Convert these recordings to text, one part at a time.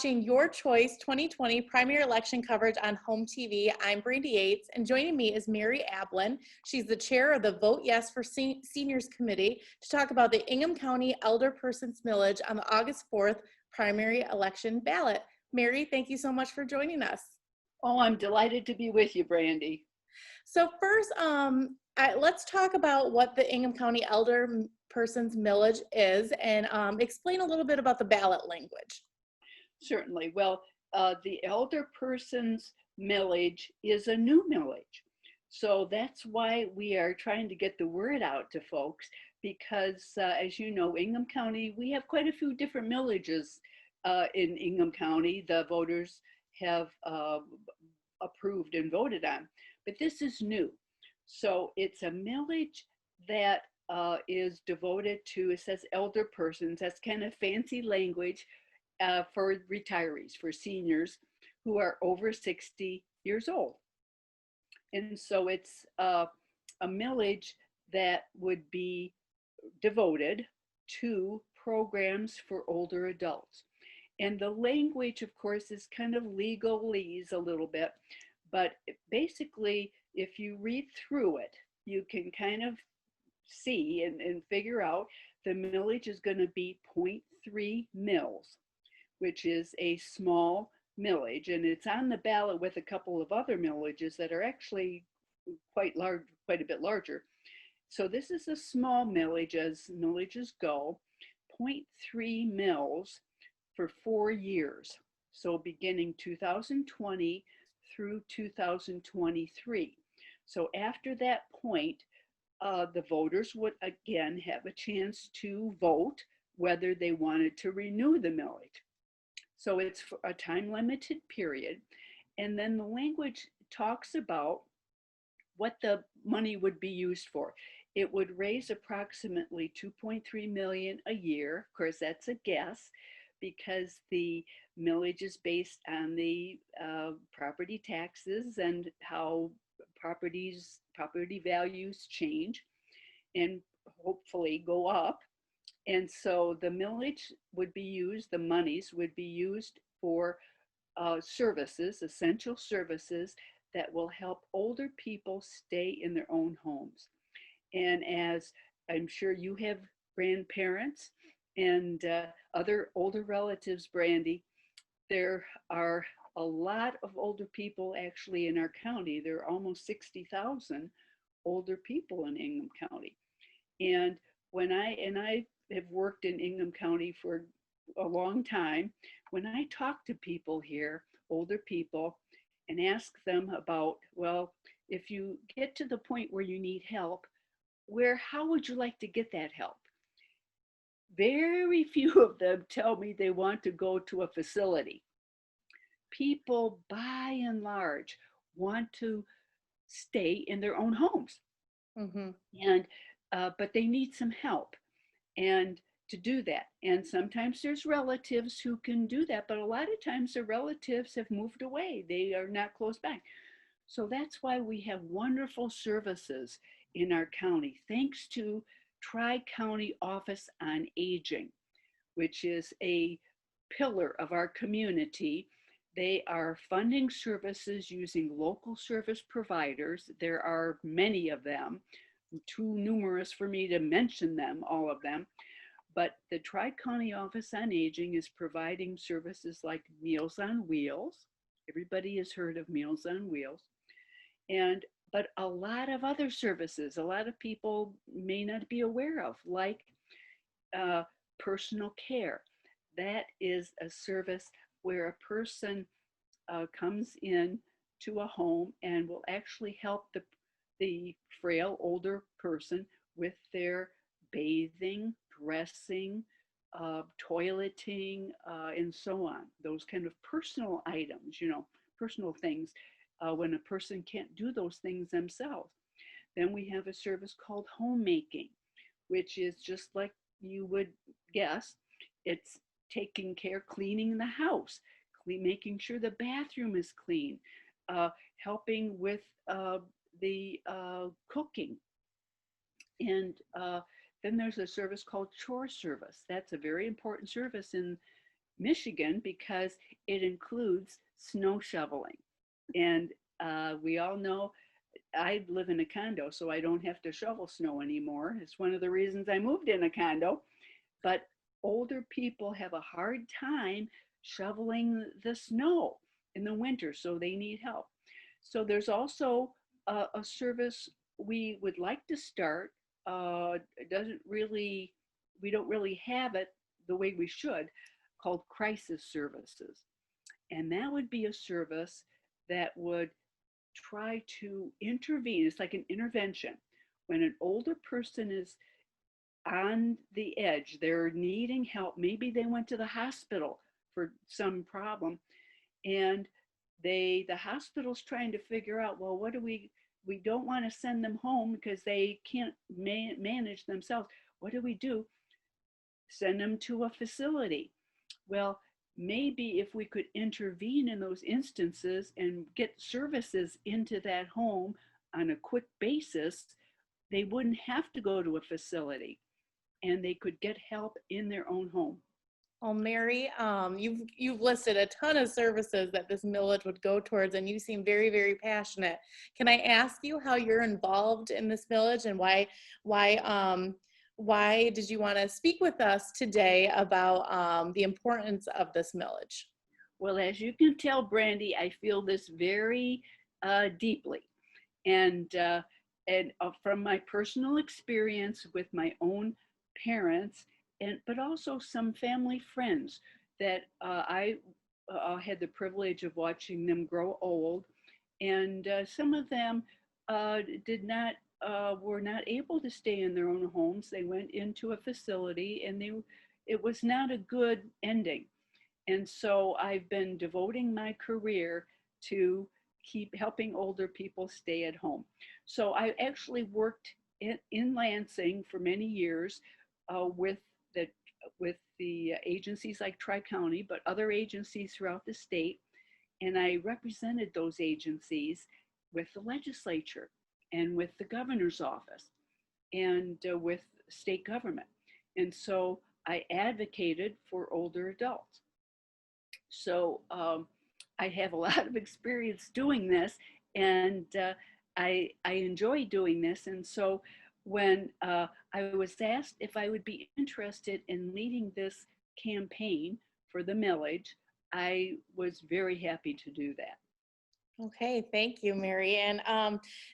watching Your Choice 2020 Primary Election coverage on HOMTV. I'm Brandy Yates, and joining me is Mary Ablan. She's the chair of the Vote Yes for Seniors Committee to talk about the Ingham County Elder Persons Millage on the August 4th Primary Election Ballot. Mary, thank you so much for joining us. Oh, I'm delighted to be with you, Brandy. So first, let's talk about what the Ingham County Elder Persons Millage is, and explain a little bit about the ballot language. Certainly. Well, the Elder Persons Millage is a new millage. So that's why we are trying to get the word out to folks because, as you know, Ingham County, we have quite a few different millages in Ingham County. The voters have approved and voted on, but this is new. So it's a millage that is devoted to, it says elder persons. That's kind of fancy language for retirees, for seniors who are over 60 years old. And so it's a millage that would be devoted to programs for older adults. And the language, of course, is kind of legalese a little bit, but basically, if you read through it, you can kind of see and figure out the millage is going to be 0.3 mils, which is a small millage, and it's on the ballot with a couple of other millages that are actually quite large, quite a bit larger. So this is a small millage as millages go, 0.3 mils for 4 years. So beginning 2020 through 2023. So after that point, the voters would again have a chance to vote whether they wanted to renew the millage. So it's for a time limited period. And then the language talks about what the money would be used for. It would raise approximately 2.3 million a year. Of course, that's a guess because the millage is based on the property taxes and how property values change and hopefully go up. And so the millage would be used, the monies would be used for services, essential services that will help older people stay in their own homes. And as I'm sure you have grandparents and other older relatives, Brandy, there are a lot of older people actually in our county. There are almost 60,000 older people in Ingham County. And when I have worked in Ingham County for a long time, when I talk to people here, older people, and ask them about, well, if you get to the point where you need help, how would you like to get that help? Very few of them tell me they want to go to a facility. People, by and large, want to stay in their own homes. Mm-hmm. And but they need some help and to do that. And sometimes there's relatives who can do that, but a lot of times the relatives have moved away. They are not close by. So that's why we have wonderful services in our county, thanks to Tri-County Office on Aging, which is a pillar of our community. They are funding services using local service providers. There are many of them, too numerous for me to mention them, all of them. But the Tri-County Office on Aging is providing services like Meals on Wheels. Everybody has heard of Meals on Wheels. But a lot of other services, a lot of people may not be aware of, like personal care. That is a service where a person comes in to a home and will actually help the frail older person with their bathing, dressing, toileting, and so on. Those kind of personal items, personal things when a person can't do those things themselves. Then we have a service called homemaking, which is just like you would guess. It's taking care, cleaning the house, making sure the bathroom is clean, helping with the cooking. And then there's a service called chore service. That's a very important service in Michigan because it includes snow shoveling. And we all know I live in a condo, so I don't have to shovel snow anymore. It's one of the reasons I moved in a condo. But older people have a hard time shoveling the snow in the winter, so they need help. So there's also a service we would like to start. It doesn't really, we don't really have it the way we should, called crisis services. And that would be a service that would try to intervene. It's like an intervention. When an older person is on the edge, they're needing help. Maybe they went to the hospital for some problem, and the hospital's trying to figure out, well, what do we don't want to send them home because they can't manage themselves. What do we do? Send them to a facility. Well, maybe if we could intervene in those instances and get services into that home on a quick basis, they wouldn't have to go to a facility and they could get help in their own home. Oh, Mary, you've listed a ton of services that this millage would go towards, and you seem very, very passionate. Can I ask you how you're involved in this millage, and why did you want to speak with us today about the importance of this millage? Well, as you can tell, Brandy, I feel this very deeply, and from my personal experience with my own parents, but also some family friends that I had the privilege of watching them grow old, and some of them were not able to stay in their own homes. They went into a facility, and it was not a good ending. And so I've been devoting my career to keep helping older people stay at home. So I actually worked in Lansing for many years with the agencies like Tri-County, but other agencies throughout the state. And I represented those agencies with the legislature and with the governor's office and with state government. And so I advocated for older adults. So I have a lot of experience doing this, and I enjoy doing this. And so when I was asked if I would be interested in leading this campaign for the millage, I was very happy to do that. Okay, thank you, Mary. And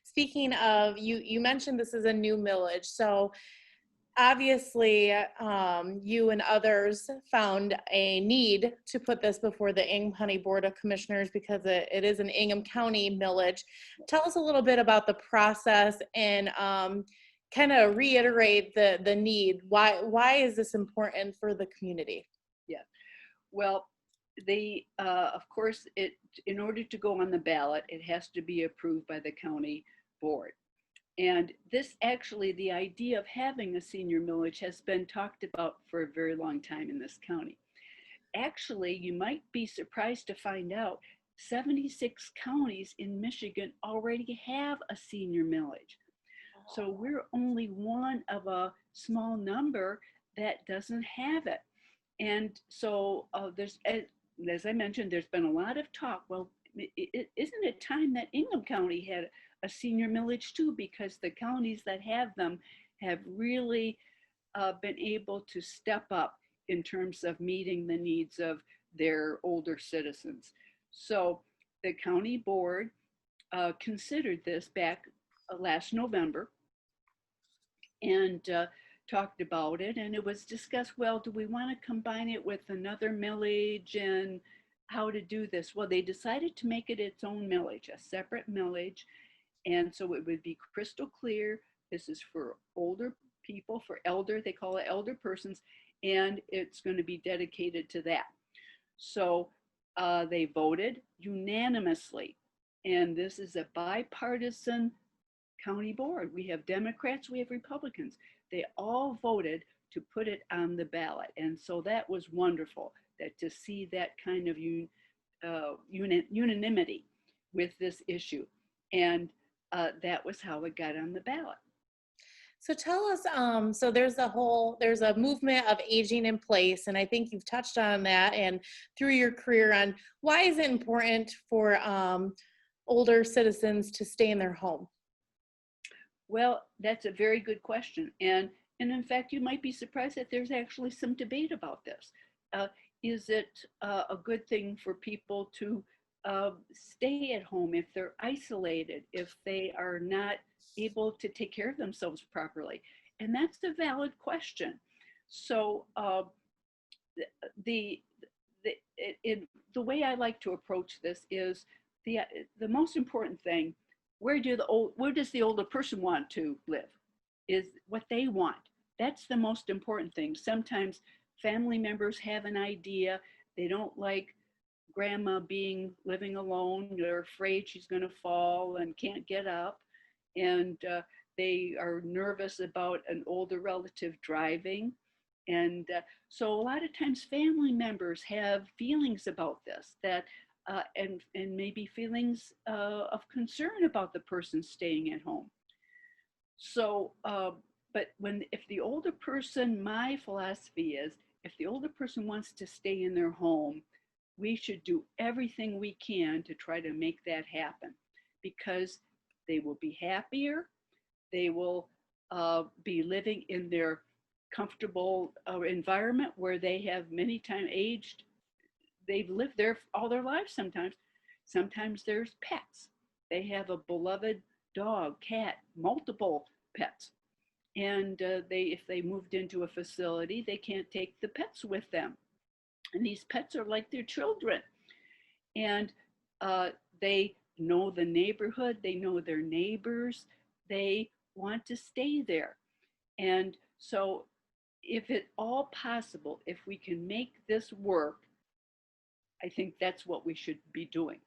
speaking of, you mentioned this is a new millage. So obviously, you and others found a need to put this before the Ingham County Board of Commissioners because it is an Ingham County millage. Tell us a little bit about the process and kind of reiterate the need. Why is this important for the community? Yeah, well, of course, in order to go on the ballot, it has to be approved by the county board. And this actually, the idea of having a senior millage has been talked about for a very long time in this county. Actually, you might be surprised to find out 76 counties in Michigan already have a senior millage. So we're only one of a small number that doesn't have it. And so there's, as I mentioned, there's been a lot of talk. Well, isn't it time that Ingham County had a senior millage too, because the counties that have them have really been able to step up in terms of meeting the needs of their older citizens. So the county board considered this back last November and talked about it, and it was discussed, well, do we want to combine it with another millage and how to do this? Well, they decided to make it its own millage, a separate millage. And so it would be crystal clear. This is for older people, for elder, they call it elder persons, and it's going to be dedicated to that. So they voted unanimously. And this is a bipartisan county board. We have Democrats, we have Republicans. They all voted to put it on the ballot. And so that was wonderful, that to see that kind of unanimity with this issue. And that was how it got on the ballot. So tell us, so there's a movement of aging in place, and I think you've touched on that and through your career on why is it important for older citizens to stay in their home? Well, that's a very good question. And in fact, you might be surprised that there's actually some debate about this. Uh, is it a good thing for people to stay at home if they're isolated, if they are not able to take care of themselves properly? And that's a valid question. So the, the, the way I like to approach this is the most important thing, where does the older person want to live, is what they want. That's the most important thing. Sometimes family members have an idea. They don't like grandma living alone. They're afraid she's going to fall and can't get up. And they are nervous about an older relative driving. And so a lot of times family members have feelings about this, and maybe feelings of concern about the person staying at home. So, but if the older person, my philosophy is, if the older person wants to stay in their home, we should do everything we can to try to make that happen, because they will be happier. They will be living in their comfortable environment where they have many times aged. They've lived there all their lives sometimes. Sometimes there's pets. They have a beloved dog, cat, multiple pets. And if they moved into a facility, they can't take the pets with them. And these pets are like their children. And they know the neighborhood, they know their neighbors, they want to stay there. And so if at all possible, if we can make this work, I think that's what we should be doing,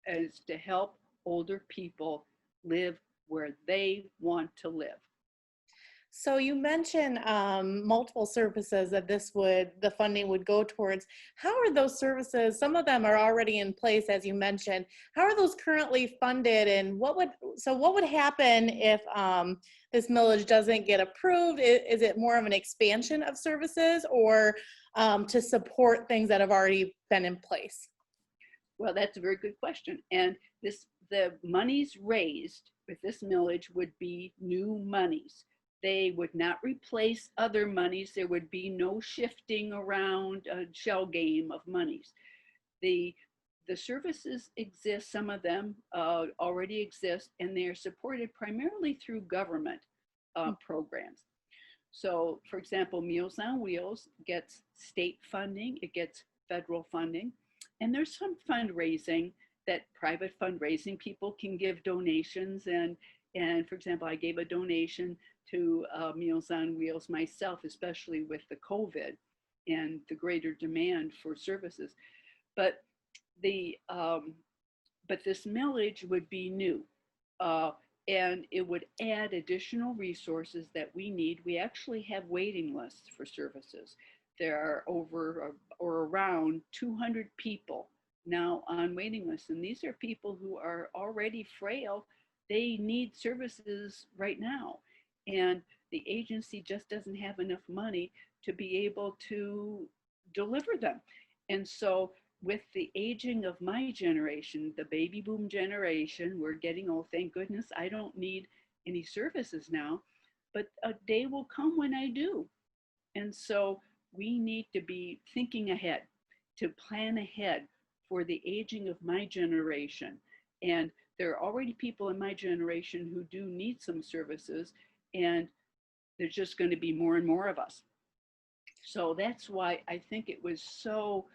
is to help older people live where they want to live. So you mentioned multiple services that the funding would go towards. How are those services? Some of them are already in place, as you mentioned. How are those currently funded, and what would happen if this millage doesn't get approved? Is it more of an expansion of services, or to support things that have already been in place? Well, that's a very good question. And the monies raised with this millage would be new monies. They would not replace other monies. There would be no shifting around a shell game of monies. The services exist, some of them already exist, and they are supported primarily through government programs. So, for example, Meals on Wheels gets state funding, it gets federal funding, and there's some fundraising, that private fundraising, people can give donations. And for example, I gave a donation to Meals on Wheels myself, especially with the COVID and the greater demand for services. But this millage would be new, and it would add additional resources that we need. We actually have waiting lists for services. There are over or around 200 people now on waiting lists, and these are people who are already frail. They need services right now, and the agency just doesn't have enough money to be able to deliver them. And so with the aging of my generation, the baby boom generation, we're getting old, thank goodness. I don't need any services now, but a day will come when I do. And so we need to be thinking ahead, to plan ahead for the aging of my generation. And there are already people in my generation who do need some services, and there's just going to be more and more of us. So that's why I think it was so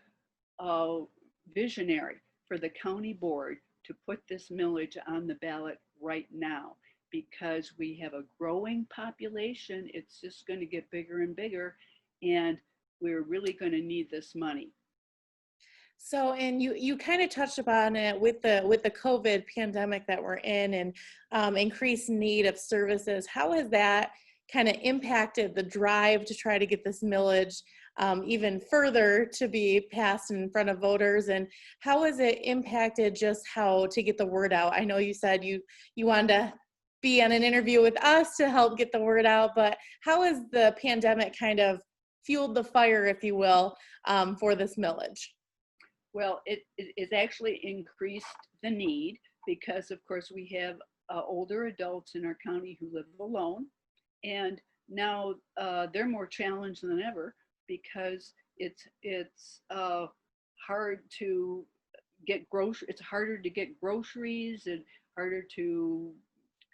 visionary for the county board to put this millage on the ballot right now, because we have a growing population. It's just going to get bigger and bigger, and we're really going to need this money. So, and you kind of touched upon it with the COVID pandemic that we're in, and increased need of services. How has that kind of impacted the drive to try to get this millage even further to be passed in front of voters? And how has it impacted just how to get the word out? I know you said you wanted to be on an interview with us to help get the word out, but how has the pandemic kind of fueled the fire, if you will, for this millage? Well, it actually increased the need because, of course, we have older adults in our county who live alone. And now they're more challenged than ever because it's hard to it's harder to get groceries and harder to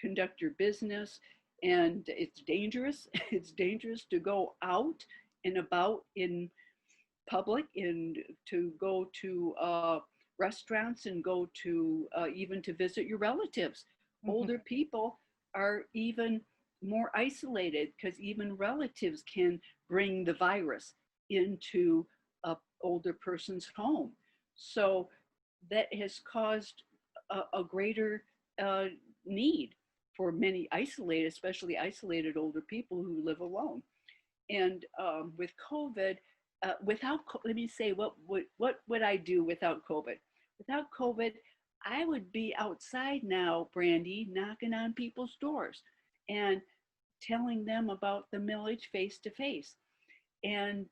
conduct your business, and it's dangerous. It's dangerous to go out and about in public and to go to restaurants and go to even to visit your relatives. Mhm. Older people are even more isolated because even relatives can bring the virus into a older person's home. So that has caused a greater need for many isolated, especially isolated older people who live alone. And with COVID, let me say, what would I do without COVID? Without COVID, I would be outside now, Brandy, knocking on people's doors and telling them about the millage face to face. And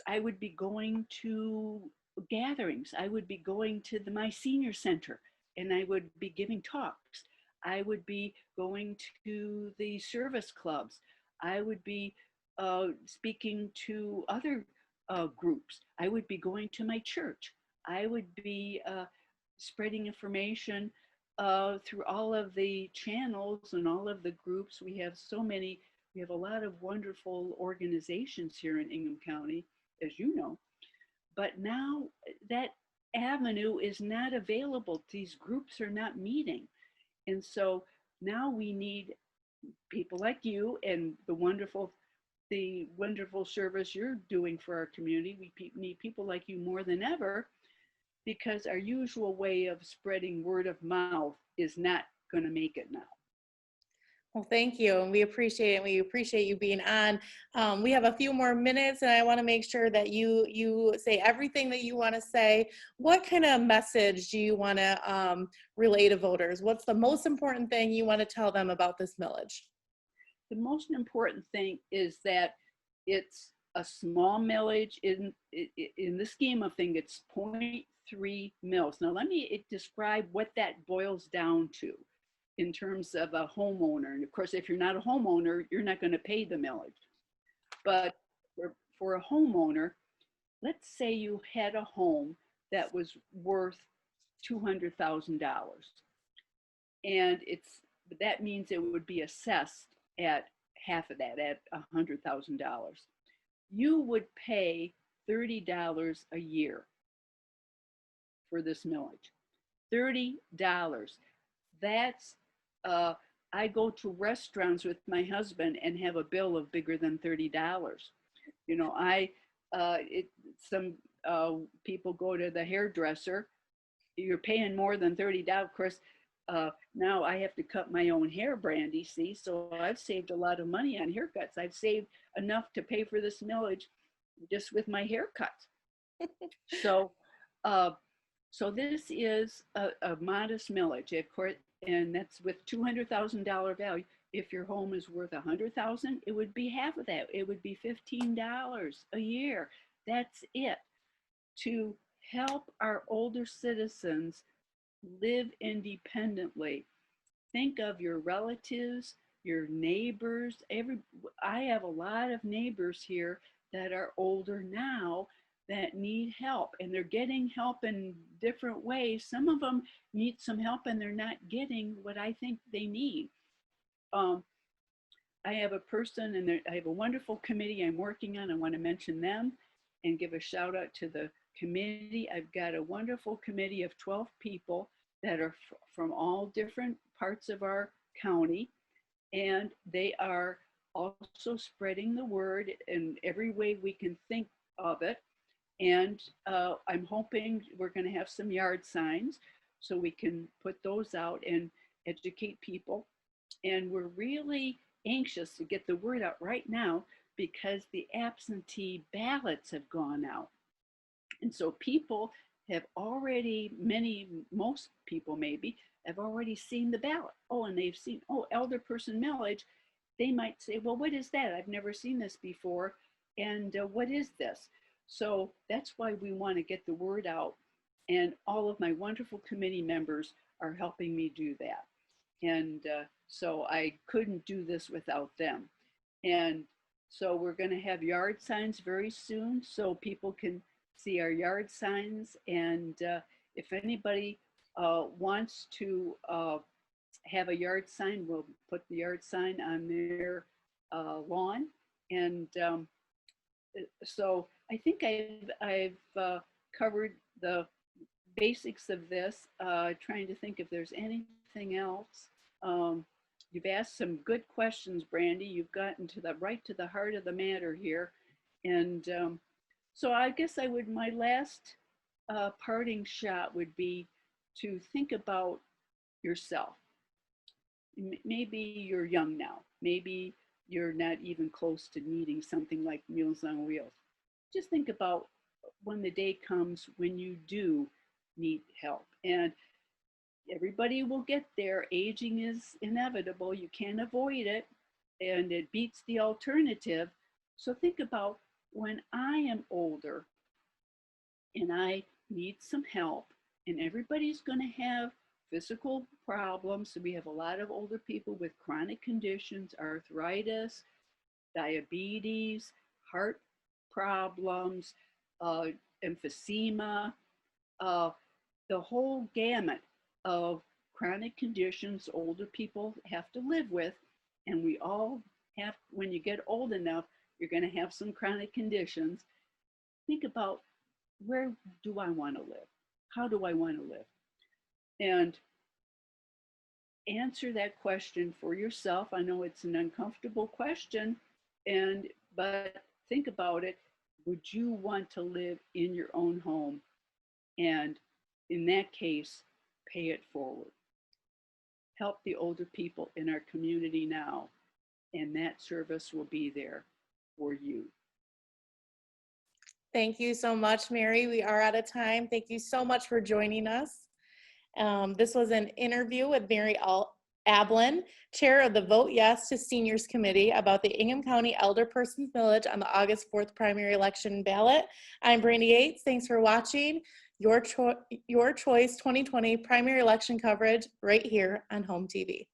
I would be going to gatherings. I would be going to my senior center and I would be giving talks. I would be going to the service clubs. I would be speaking to other groups. I would be going to my church. I would be spreading information through all of the channels and all of the groups. We have a lot of wonderful organizations here in Ingham County, as you know. But now that avenue is not available. These groups are not meeting. And so now we need people like you and the wonderful service you're doing for our community. We need people like you more than ever because our usual way of spreading word of mouth is not going to make it now. Well, thank you. And we appreciate it. We appreciate you being on. We have a few more minutes and I want to make sure that you say everything that you want to say. What kind of message do you want to relay to voters? What's the most important thing you want to tell them about this millage? The most important thing is that it's a small millage. In the scheme of things, it's 0.3 mils. Now let me describe what that boils down to in terms of a homeowner. And of course, if you're not a homeowner, you're not going to pay the millage. But for a homeowner, let's say you had a home that was worth $200,000. And that means it would be assessed at half of that, at $100,000. You would pay $30 a year for this millage. $30. That's I go to restaurants with my husband and have a bill of bigger than $30. You know, some people go to the hairdresser. You're paying more than $30. Of course, now I have to cut my own hair, Brandy, see? So I've saved a lot of money on haircuts. I've saved enough to pay for this millage just with my haircuts. So this is a modest millage, of course, and that's with $200,000 value. If your home is worth $100,000, it would be half of that. It would be $15 a year. That's it. To help our older citizens live independently. Think of your relatives, your neighbors. I have a lot of neighbors here that are older now that need help, and they're getting help in different ways. Some of them need some help and they're not getting what I think they need. I have a person and I have a wonderful committee I'm working on. I want to mention them and give a shout out to the committee. I've got a wonderful committee of 12 people that are from all different parts of our county, and they are also spreading the word in every way we can think of it. And I'm hoping we're going to have some yard signs so we can put those out and educate people. And we're really anxious to get the word out right now because the absentee ballots have gone out. And so people have already, most people maybe, have already seen the ballot. Oh, and they've seen, oh, elder person millage. They might say, well, what is that? I've never seen this before. And what is this? So that's why we want to get the word out. And all of my wonderful committee members are helping me do that. And so I couldn't do this without them. And so we're going to have yard signs very soon so people can see our yard signs. And if anybody wants to have a yard sign, we'll put the yard sign on their lawn. And so I think I've covered the basics of this, trying to think if there's anything else. You've asked some good questions, Brandy. You've gotten to the heart of the matter here. And so I guess my last parting shot would be to think about yourself. Maybe you're young now. Maybe you're not even close to needing something like Meals on Wheels. Just think about when the day comes when you do need help. And everybody will get there. Aging is inevitable. You can't avoid it. And it beats the alternative. So think about when I am older and I need some help, and everybody's going to have physical problems. So we have a lot of older people with chronic conditions, arthritis, diabetes, heart problems, emphysema, the whole gamut of chronic conditions older people have to live with. And we all have, when you get old enough, you're going to have some chronic conditions. Think about, where do I want to live? How do I want to live? And answer that question for yourself. I know it's an uncomfortable question, but think about it. Would you want to live in your own home? And in that case, pay it forward. Help the older people in our community now, and that service will be there for you. Thank you so much, Mary. We are out of time. Thank you so much for joining us. This was an interview with Mary Ablan, Chair of the Vote Yes to Seniors Committee, about the Ingham County Elder Persons Millage on the August 4th primary election ballot. I'm Brandy Yates. Thanks for watching Your Choice 2020 primary election coverage right here on HOMTV.